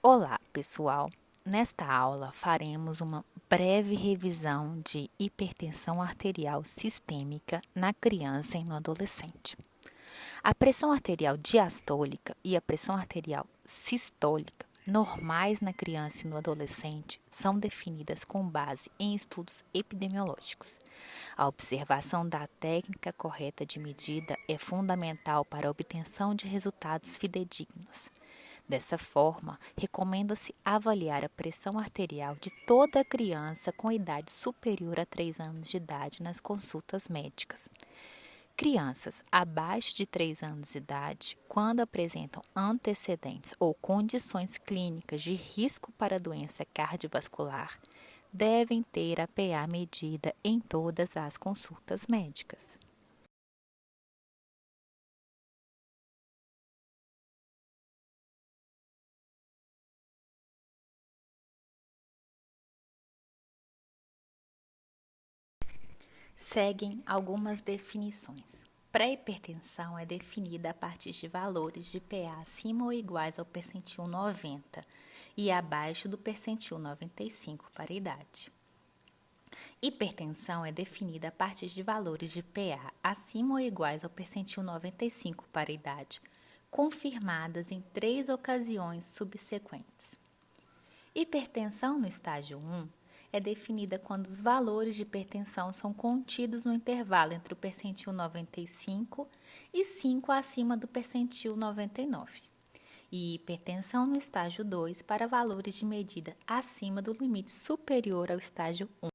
Olá, pessoal! Nesta aula faremos uma breve revisão de hipertensão arterial sistêmica na criança e no adolescente. A pressão arterial diastólica e a pressão arterial sistólica normais na criança e no adolescente são definidas com base em estudos epidemiológicos. A observação da técnica correta de medida é fundamental para a obtenção de resultados fidedignos. Dessa forma, recomenda-se avaliar a pressão arterial de toda criança com idade superior a 3 anos de idade nas consultas médicas. Crianças abaixo de 3 anos de idade, quando apresentam antecedentes ou condições clínicas de risco para doença cardiovascular, devem ter a PA medida em todas as consultas médicas. Seguem algumas definições. Pré-hipertensão é definida a partir de valores de PA acima ou iguais ao percentil 90 e abaixo do percentil 95 para a idade. Hipertensão é definida a partir de valores de PA acima ou iguais ao percentil 95 para a idade, confirmadas em 3 ocasiões subsequentes. Hipertensão no estágio 1 é definida quando os valores de hipertensão são contidos no intervalo entre o percentil 95 e 5 acima do percentil 99. E hipertensão no estágio 2 para valores de medida acima do limite superior ao estágio 1.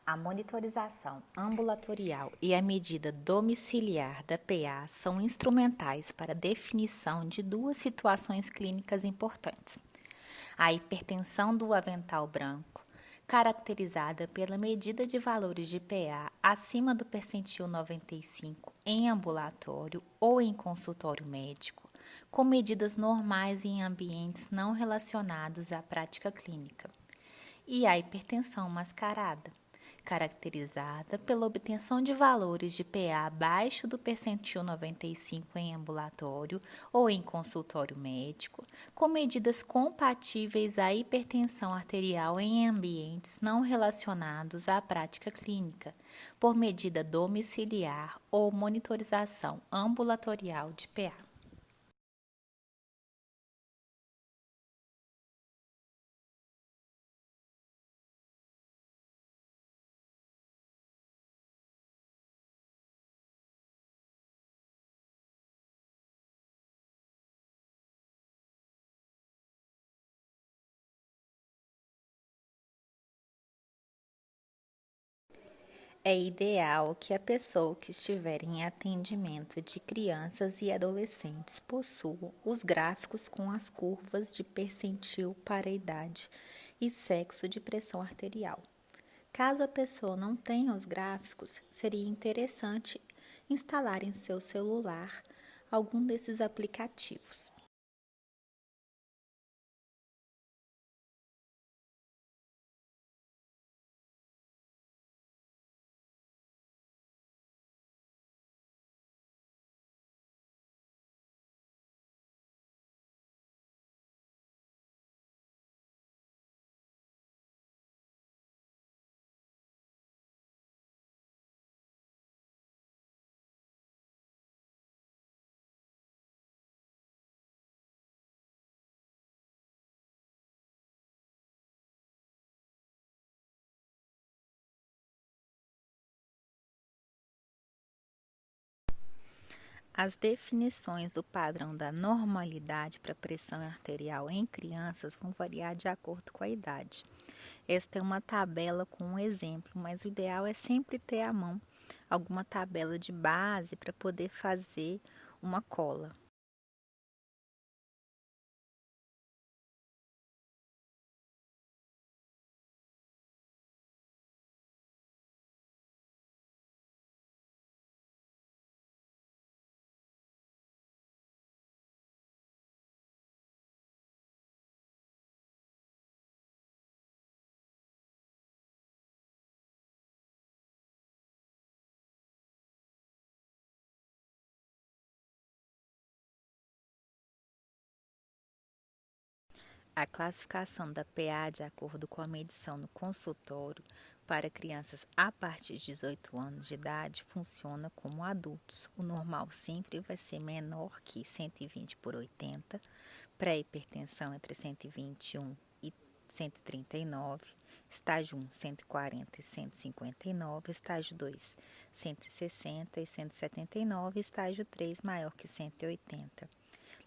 A monitorização ambulatorial e a medida domiciliar da PA são instrumentais para a definição de duas situações clínicas importantes. A hipertensão do avental branco, caracterizada pela medida de valores de PA acima do percentil 95 em ambulatório ou em consultório médico, com medidas normais em ambientes não relacionados à prática clínica. E a hipertensão mascarada, caracterizada pela obtenção de valores de PA abaixo do percentil 95 em ambulatório ou em consultório médico, com medidas compatíveis à hipertensão arterial em ambientes não relacionados à prática clínica, por medida domiciliar ou monitorização ambulatorial de PA. É ideal que a pessoa que estiver em atendimento de crianças e adolescentes possua os gráficos com as curvas de percentil para a idade e sexo de pressão arterial. Caso a pessoa não tenha os gráficos, seria interessante instalar em seu celular algum desses aplicativos. As definições do padrão da normalidade para a pressão arterial em crianças vão variar de acordo com a idade. Esta é uma tabela com um exemplo, mas o ideal é sempre ter à mão alguma tabela de base para poder fazer uma cola. A classificação da PA de acordo com a medição no consultório para crianças a partir de 18 anos de idade funciona como adultos. O normal sempre vai ser menor que 120/80, pré-hipertensão entre 121 e 139, estágio 1, 140 e 159, estágio 2, 160 e 179, estágio 3, maior que 180.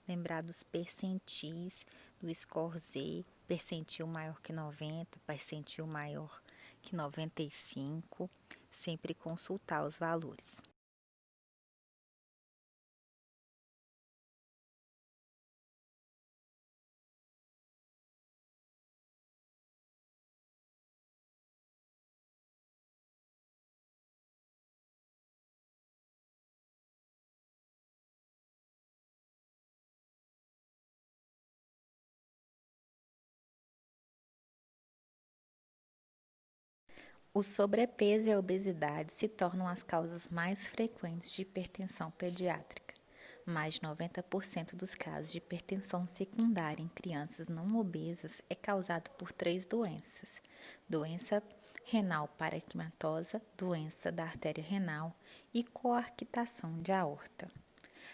Lembrar dos percentis do score Z, percentil maior que 90, percentil maior que 95, sempre consultar os valores. O sobrepeso e a obesidade se tornam as causas mais frequentes de hipertensão pediátrica. Mais de 90% dos casos de hipertensão secundária em crianças não obesas é causado por três doenças: doença renal paraquimatosa, doença da artéria renal e coarctação de aorta.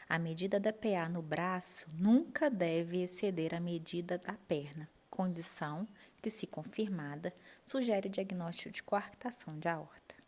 A medida da PA no braço nunca deve exceder a medida da perna, condição que, se confirmada, sugere o diagnóstico de coarctação de aorta.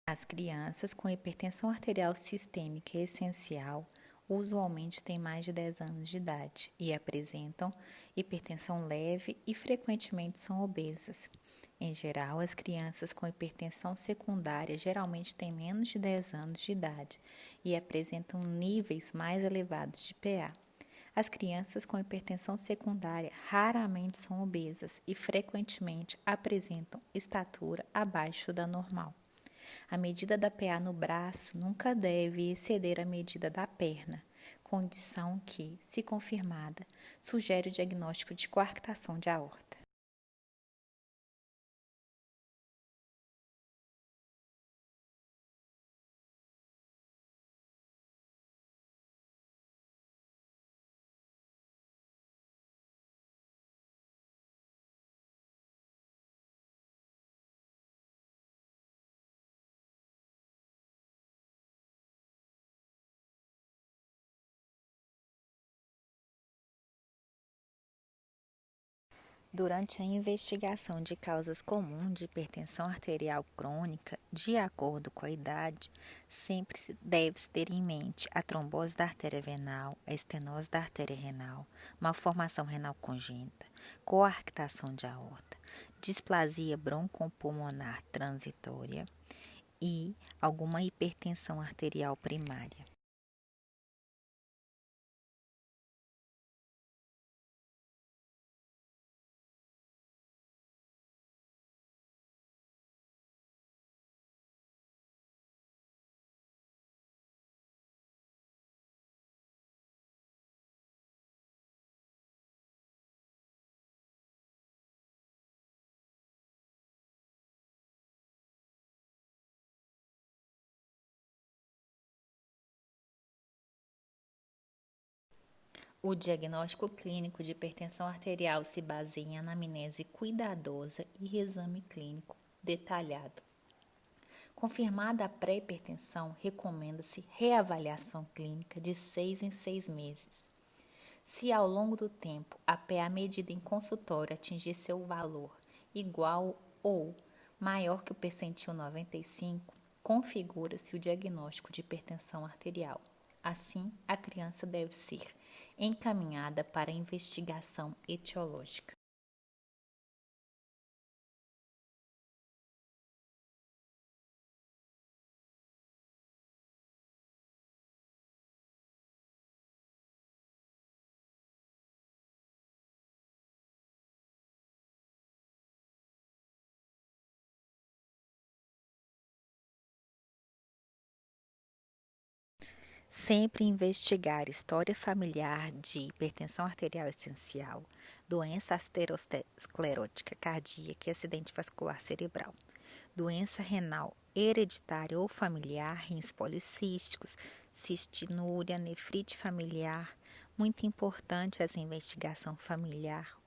As crianças com hipertensão arterial sistêmica essencial usualmente têm mais de 10 anos de idade e apresentam hipertensão leve e frequentemente são obesas. Em geral, as crianças com hipertensão secundária geralmente têm menos de 10 anos de idade e apresentam níveis mais elevados de PA. As crianças com hipertensão secundária raramente são obesas e frequentemente apresentam estatura abaixo da normal. A medida da PA no braço nunca deve exceder a medida da perna, condição que, se confirmada, sugere o diagnóstico de coarctação de aorta. Durante a investigação de causas comuns de hipertensão arterial crônica, de acordo com a idade, sempre deve-se ter em mente a trombose da artéria venal, a estenose da artéria renal, malformação renal congênita, coarctação de aorta, displasia broncopulmonar transitória e alguma hipertensão arterial primária. O diagnóstico clínico de hipertensão arterial se baseia em anamnese cuidadosa e exame clínico detalhado. Confirmada a pré-hipertensão, recomenda-se reavaliação clínica de 6 em 6 meses. Se ao longo do tempo a PA medida em consultório atingir seu valor igual ou maior que o percentil 95, configura-se o diagnóstico de hipertensão arterial. Assim, a criança deve ser encaminhada para investigação etiológica. Sempre investigar história familiar de hipertensão arterial essencial, doença aterosclerótica cardíaca e acidente vascular cerebral, doença renal hereditária ou familiar, rins policísticos, cistinúria, nefrite familiar. Muito importante essa investigação familiar,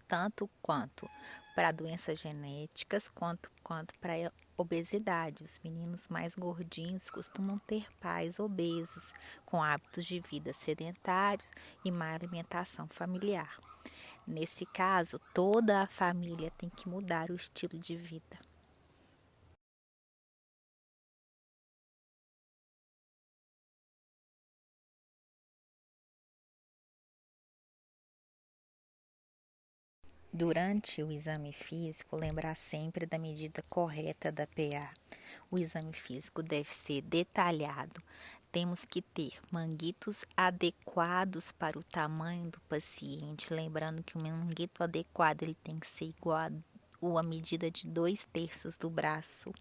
tanto quanto para doenças genéticas, quanto para obesidade. Os meninos mais gordinhos costumam ter pais obesos, com hábitos de vida sedentários e má alimentação familiar. Nesse caso, toda a família tem que mudar o estilo de vida. Durante o exame físico, lembrar sempre da medida correta da PA. O exame físico deve ser detalhado. Temos que ter manguitos adequados para o tamanho do paciente. Lembrando que o manguito adequado ele tem que ser igual a medida de 2/3 do braço.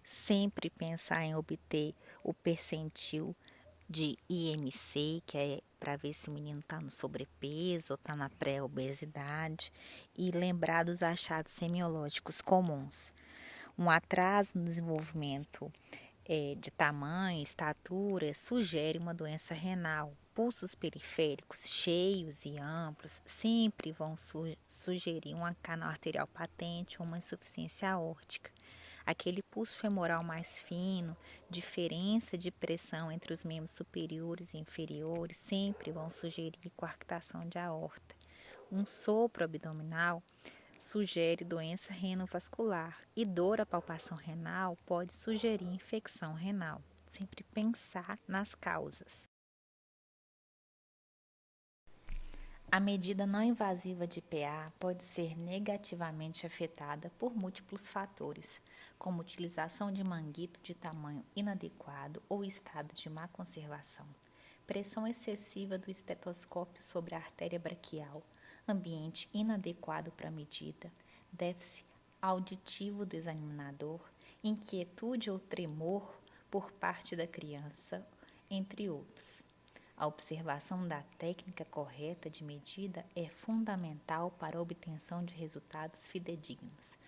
Sempre pensar em obter o percentil de IMC, que é para ver se o menino está no sobrepeso ou está na pré-obesidade, e lembrar dos achados semiológicos comuns. Um atraso no desenvolvimento de tamanho, estatura, sugere uma doença renal. Pulsos periféricos cheios e amplos sempre vão sugerir uma canal arterial patente ou uma insuficiência aórtica. Aquele pulso femoral mais fino, diferença de pressão entre os membros superiores e inferiores, sempre vão sugerir coarctação de aorta. Um sopro abdominal sugere doença renovascular e dor à palpação renal pode sugerir infecção renal. Sempre pensar nas causas. A medida não invasiva de PA pode ser negativamente afetada por múltiplos fatores, como utilização de manguito de tamanho inadequado ou estado de má conservação, pressão excessiva do estetoscópio sobre a artéria braquial, ambiente inadequado para a medida, déficit auditivo do examinador, inquietude ou tremor por parte da criança, entre outros. A observação da técnica correta de medida é fundamental para a obtenção de resultados fidedignos.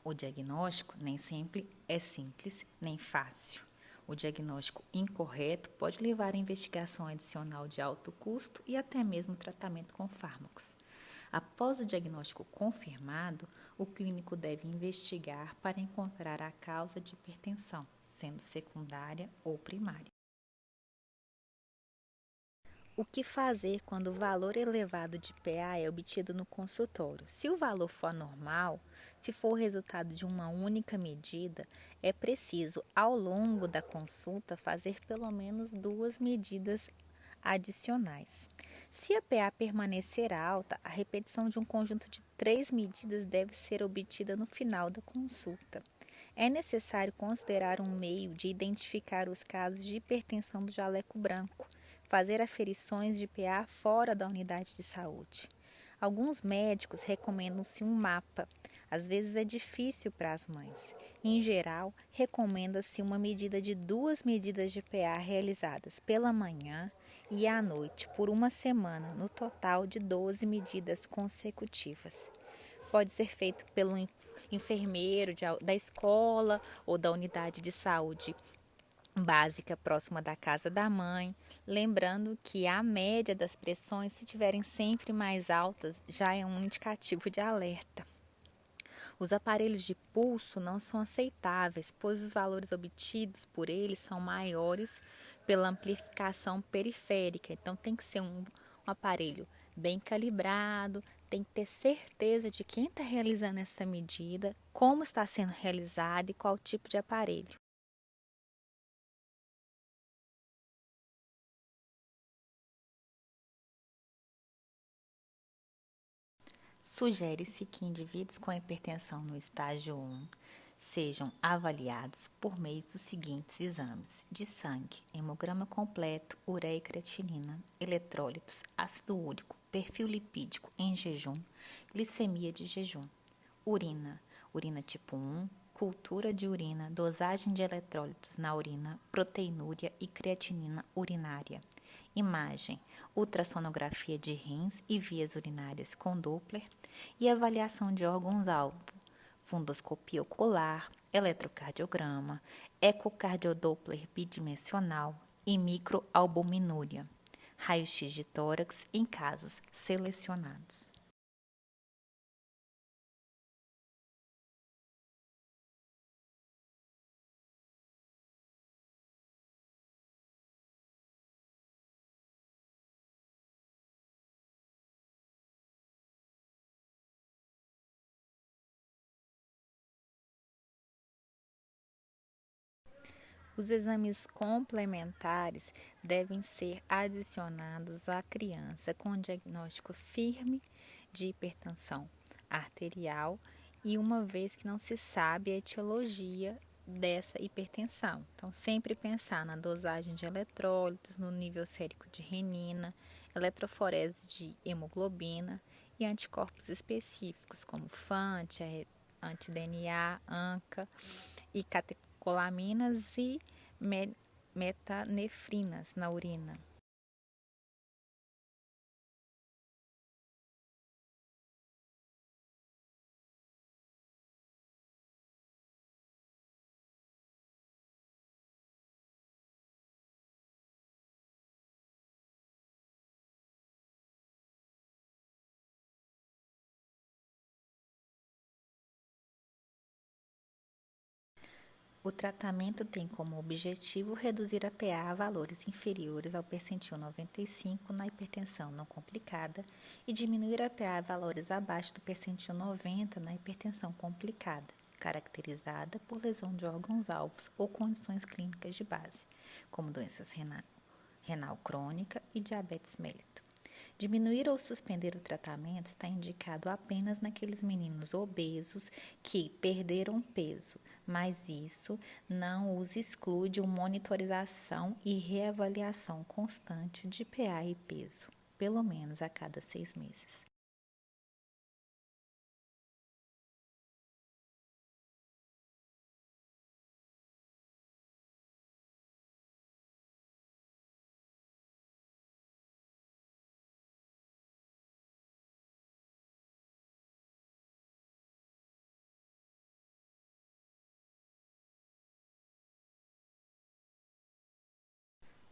O diagnóstico nem sempre é simples nem fácil. O diagnóstico incorreto pode levar a investigação adicional de alto custo e até mesmo tratamento com fármacos. Após o diagnóstico confirmado, o clínico deve investigar para encontrar a causa de hipertensão, sendo secundária ou primária. O que fazer quando o valor elevado de PA é obtido no consultório? Se o valor for anormal, se for o resultado de uma única medida, é preciso, ao longo da consulta, fazer pelo menos 2 medidas adicionais. Se a PA permanecer alta, a repetição de um conjunto de 3 medidas deve ser obtida no final da consulta. É necessário considerar um meio de identificar os casos de hipertensão do jaleco branco, fazer aferições de PA fora da unidade de saúde. Alguns médicos recomendam-se um mapa. Às vezes é difícil para as mães. Em geral, recomenda-se uma medida de 2 medidas de PA realizadas pela manhã e à noite por uma semana, no total de 12 medidas consecutivas. Pode ser feito pelo enfermeiro da escola ou da unidade de saúde básica próxima da casa da mãe, lembrando que a média das pressões, se estiverem sempre mais altas, já é um indicativo de alerta. Os aparelhos de pulso não são aceitáveis, pois os valores obtidos por eles são maiores pela amplificação periférica. Então tem que ser um aparelho bem calibrado, tem que ter certeza de quem está realizando essa medida, como está sendo realizada e qual tipo de aparelho. Sugere-se que indivíduos com hipertensão no estágio 1 sejam avaliados por meio dos seguintes exames: de sangue, hemograma completo, ureia e creatinina, eletrólitos, ácido úrico, perfil lipídico em jejum, glicemia de jejum, urina tipo 1, cultura de urina, dosagem de eletrólitos na urina, proteinúria e creatinina urinária. Imagem, ultrassonografia de rins e vias urinárias com Doppler e avaliação de órgãos-alvo, fundoscopia ocular, eletrocardiograma, ecocardiograma bidimensional e microalbuminúria, raio-x de tórax em casos selecionados. Os exames complementares devem ser adicionados à criança com diagnóstico firme de hipertensão arterial e uma vez que não se sabe a etiologia dessa hipertensão. Então, sempre pensar na dosagem de eletrólitos, no nível sérico de renina, eletroforese de hemoglobina e anticorpos específicos como FANT, anti-DNA, ANCA e catecolaminas e metanefrinas na urina. O tratamento tem como objetivo reduzir a PA a valores inferiores ao percentil 95 na hipertensão não complicada e diminuir a PA a valores abaixo do percentil 90 na hipertensão complicada, caracterizada por lesão de órgãos-alvos ou condições clínicas de base, como doenças renal crônica e diabetes mellitus. Diminuir ou suspender o tratamento está indicado apenas naqueles meninos obesos que perderam peso, mas isso não os exclui de uma monitorização e reavaliação constante de PA e peso, pelo menos a cada 6 meses.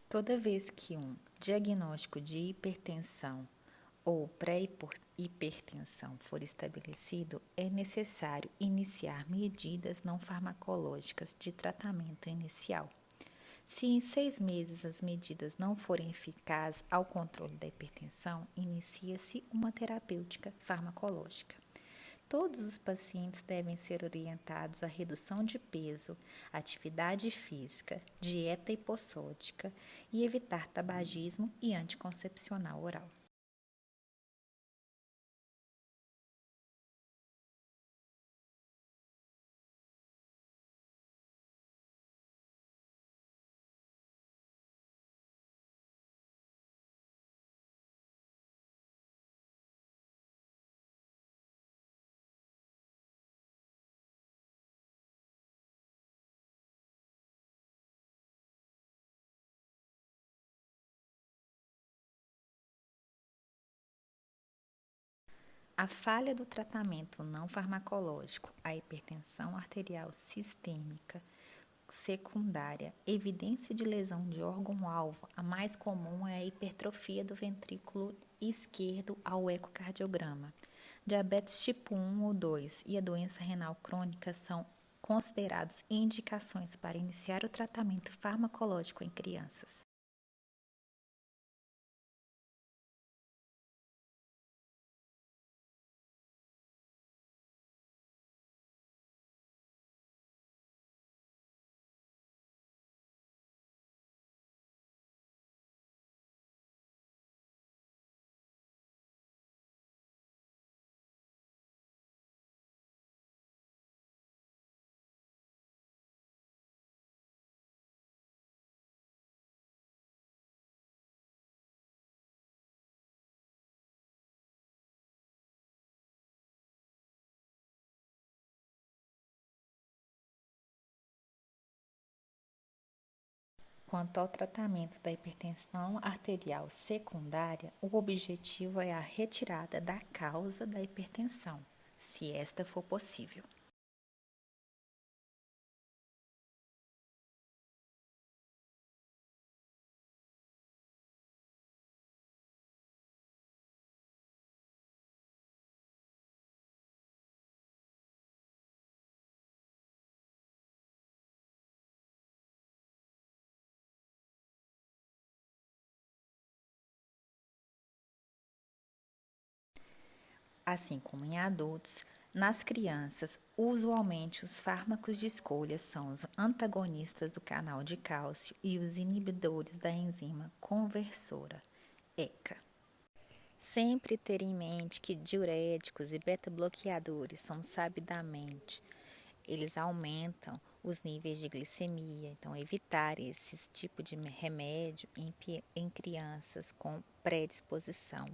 Toda vez que um diagnóstico de hipertensão ou pré-hipertensão for estabelecido, é necessário iniciar medidas não farmacológicas de tratamento inicial. Se em 6 meses as medidas não forem eficazes ao controle da hipertensão, inicia-se uma terapêutica farmacológica. Todos os pacientes devem ser orientados à redução de peso, atividade física, dieta hipossódica e evitar tabagismo e anticoncepcional oral. A falha do tratamento não farmacológico à hipertensão arterial sistêmica secundária, evidência de lesão de órgão-alvo, a mais comum é a hipertrofia do ventrículo esquerdo ao ecocardiograma. Diabetes tipo 1 ou 2 e a doença renal crônica são considerados indicações para iniciar o tratamento farmacológico em crianças. Quanto ao tratamento da hipertensão arterial secundária, o objetivo é a retirada da causa da hipertensão, se esta for possível. Assim como em adultos, nas crianças, usualmente os fármacos de escolha são os antagonistas do canal de cálcio e os inibidores da enzima conversora, ECA. Sempre ter em mente que diuréticos e beta-bloqueadores são sabidamente, eles aumentam os níveis de glicemia, então evitar esse tipo de remédio em crianças com predisposição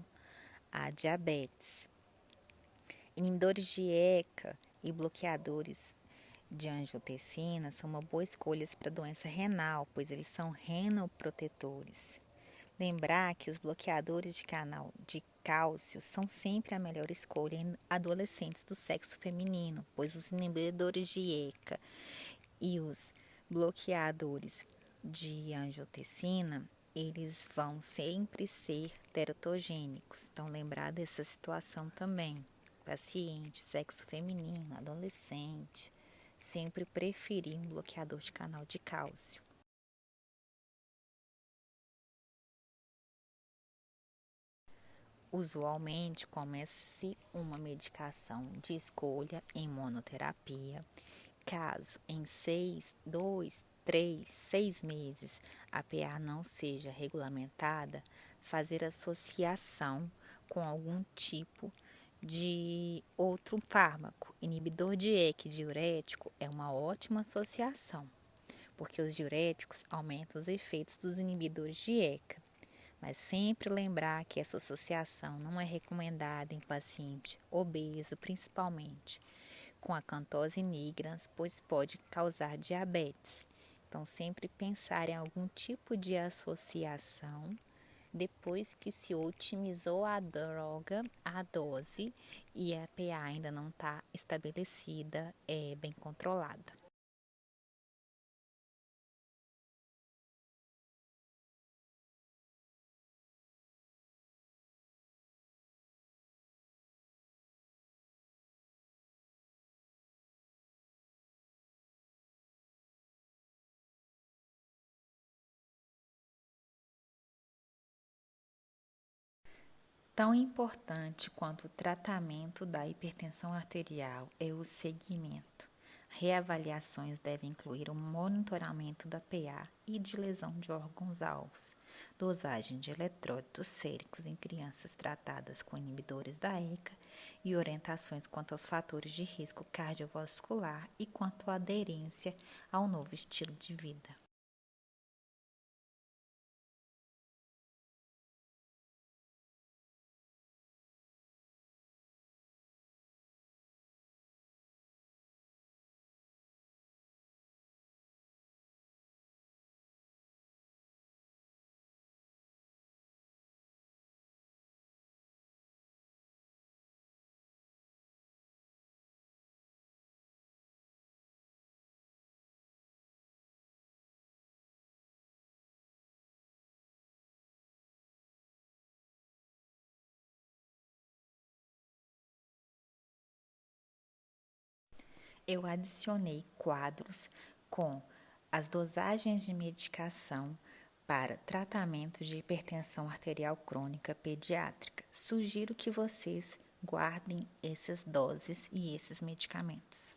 a diabetes. Inibidores de ECA e bloqueadores de angiotensina são uma boa escolha para doença renal, pois eles são renoprotetores. Lembrar que os bloqueadores de canal de cálcio são sempre a melhor escolha em adolescentes do sexo feminino, pois os inibidores de ECA e os bloqueadores de angiotensina, eles vão sempre ser teratogênicos. Então, lembrar dessa situação também. Paciente, sexo feminino, adolescente, sempre preferir um bloqueador de canal de cálcio. Usualmente, começa-se uma medicação de escolha em monoterapia. Caso em 6 meses a PA não seja regulamentada, fazer associação com algum tipo de outro fármaco. Inibidor de ECA e diurético é uma ótima associação, porque os diuréticos aumentam os efeitos dos inibidores de ECA. Mas sempre lembrar que essa associação não é recomendada em paciente obeso, principalmente com a acantose nigrans, pois pode causar diabetes. Então, sempre pensar em algum tipo de associação depois que se otimizou a droga, a dose, e a PA ainda não está estabelecida, bem controlada. Tão importante quanto o tratamento da hipertensão arterial é o seguimento. Reavaliações devem incluir o monitoramento da PA e de lesão de órgãos-alvos, dosagem de eletrólitos séricos em crianças tratadas com inibidores da ECA e orientações quanto aos fatores de risco cardiovascular e quanto à aderência ao novo estilo de vida. Eu adicionei quadros com as dosagens de medicação para tratamento de hipertensão arterial crônica pediátrica. Sugiro que vocês guardem essas doses e esses medicamentos.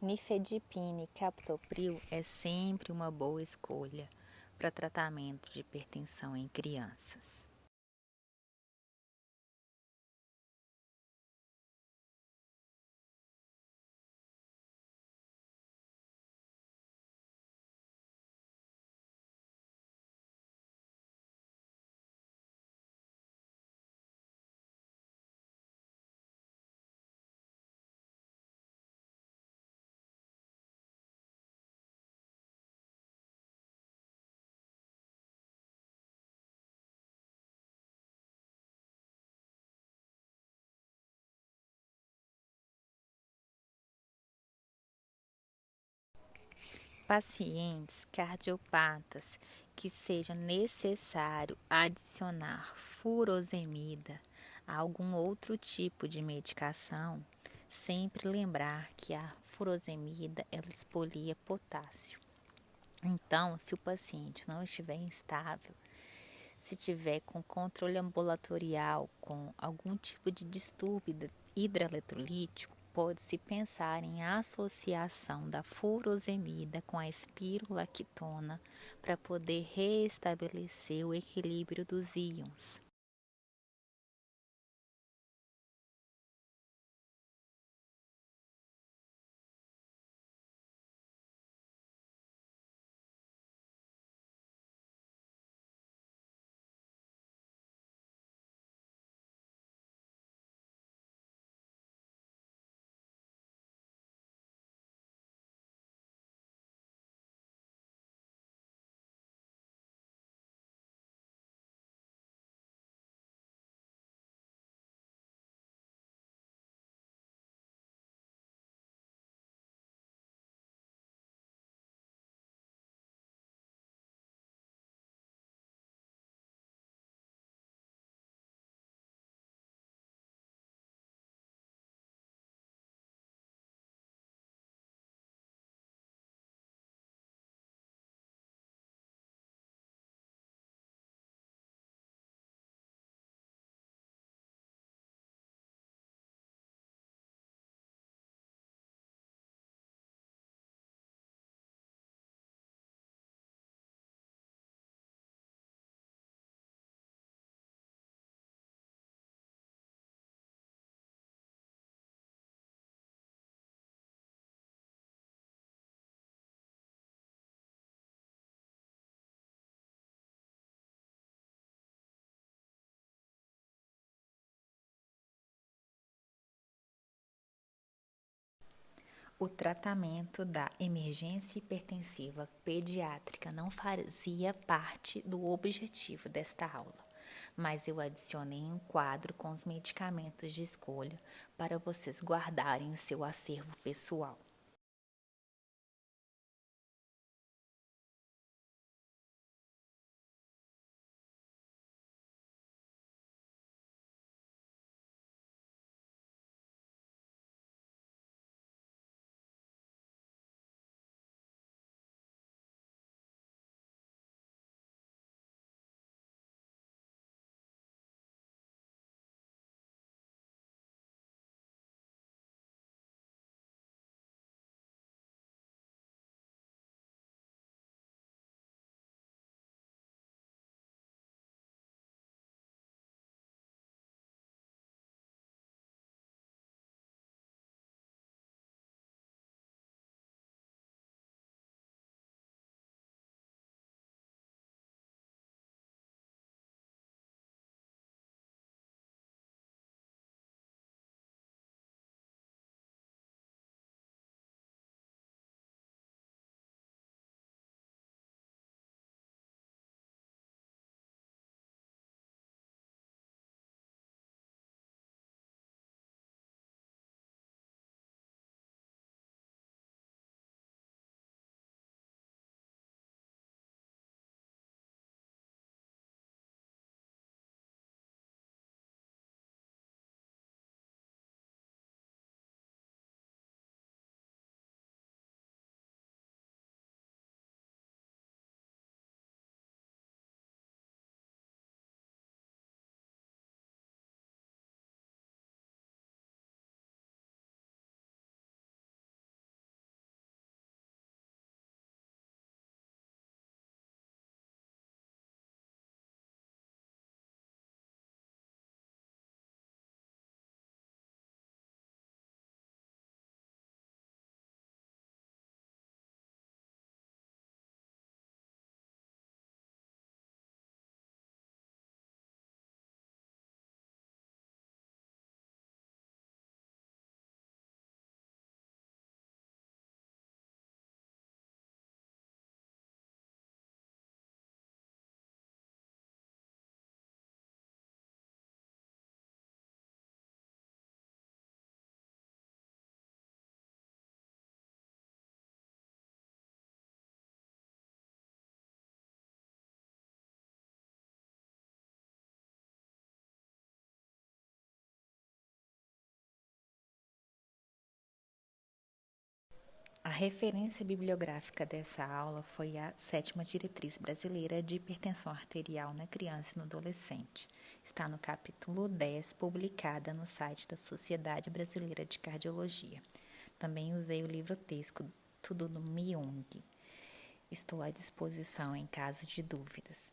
Nifedipina e captopril é sempre uma boa escolha para tratamento de hipertensão em crianças. Pacientes cardiopatas que seja necessário adicionar furosemida a algum outro tipo de medicação, sempre lembrar que a furosemida ela expolia potássio. Então, se o paciente não estiver instável, se tiver com controle ambulatorial, com algum tipo de distúrbio hidroeletrolítico, pode-se pensar em associação da furosemida com a espirulactona para poder restabelecer o equilíbrio dos íons. O tratamento da emergência hipertensiva pediátrica não fazia parte do objetivo desta aula, mas eu adicionei um quadro com os medicamentos de escolha para vocês guardarem em seu acervo pessoal. referência bibliográfica dessa aula foi a Sétima Diretriz Brasileira de Hipertensão Arterial na Criança e no Adolescente. Está no capítulo 10, publicada no site da Sociedade Brasileira de Cardiologia. Também usei o livro-texto do Myung. Estou à disposição em caso de dúvidas.